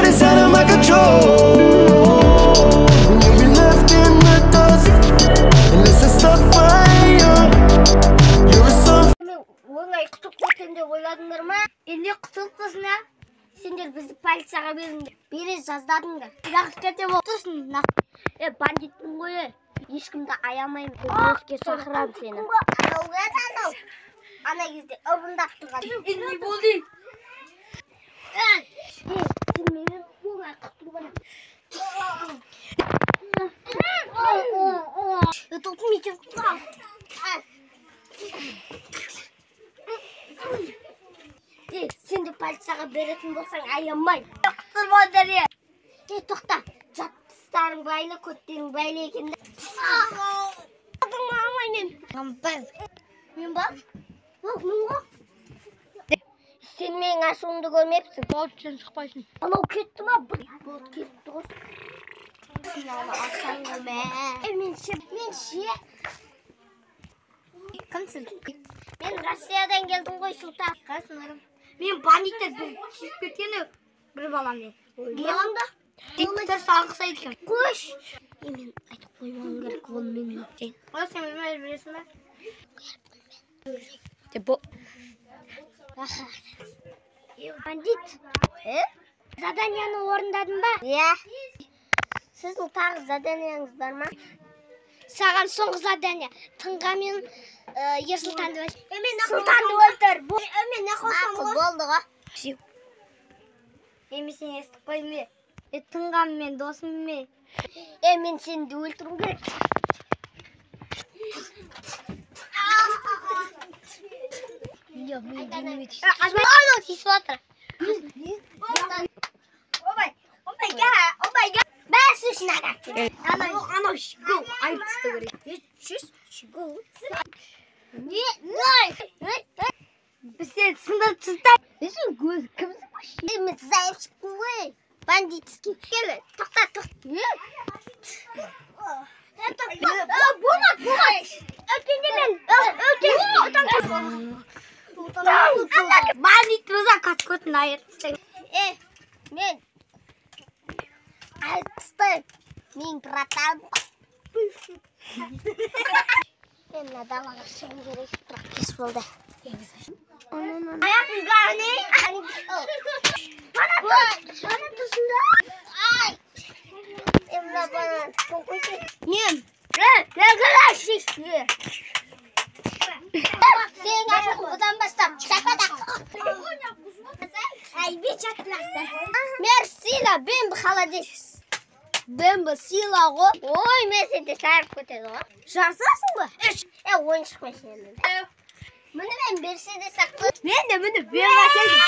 but it's out of my control. You'll be left in the dust unless I stop by you. You're a soft. Оңай құтылып кеткен деп ойладыңдар ма? Енді құтылып қалсын а? Сендер бізді полицияға беріңдер. Бере жаздадыңдар. Бірақ кете болсын. Бандитпін ғой. Ешкімді аямаймын. Көзге шақырамын сені. Анау. Ана кезде ыбындап тұрған. Не болды? Сен менен оңай құтылып аласың. Тоқым екен құтылған. Сен де полицияға беретін болсаң аямай. Құтылмадар е. Тоқта, жаттыстарың байлы, көттерің байлы екенді. Мен ба? Мен ба? Сен менің ашуымды көрмепсің. Болды, сен шықпайсың. Анау кетті ма? Болды, кетті ғой. Сен аны алсаң көме. Мен ше. Кімсің? Мен Россиядан келдім ғой, Сұлтан. Қасынарым. Мен бандиттер шешіп кеткені бір балам мен. Баламда? Диктор салғыс айтқан. Қош! Мен айтып қоймауым керек, ол мен өтейін. Ол сен өзім білесің ба? Бандит, заданияны орындадың ба? Сіздің тағы заданияңыз бар ма? Саған соңғы задания. Тыңға мен Ерсұлтанды өз. Сұлтанды өлтір. Мен не қосам ғой? Болды ға. Мен сен естіп қойым бе? Тыңғам мен досым бе? Мен сені де өлтірім керек. Alo, тиісіп отыр. Бәс үшін ағақ. Анау шүгу. Айтысты көрек. Шүгу. Сен сындыр тұздай. Сен көзі кімсің башын? Мен зайып шықтым ғой. Бандитский. Келі, тоқта. Болмат. Өтендемен. Бандит өзі қасқөтін айыртыстың. Мен айтыстың. Мен братан. Мен надалаға шығын керек. Бірақ кес болды. Аяқын ғаны. Бана тұсында. Емна бана тұсың қойсы. Мен ғалашық. Сен ашық бұдан бастап. Шақпада. Айбе чатылақты. Мерсила, бембі холодец. Бембі сила ғой. Ой, мен сенде сарып көтеді ғой. Жарсасың ба? Ойын шықпай сенде. Мұны мен берсе де сақпы. Мен де мұны беріп әкелдім.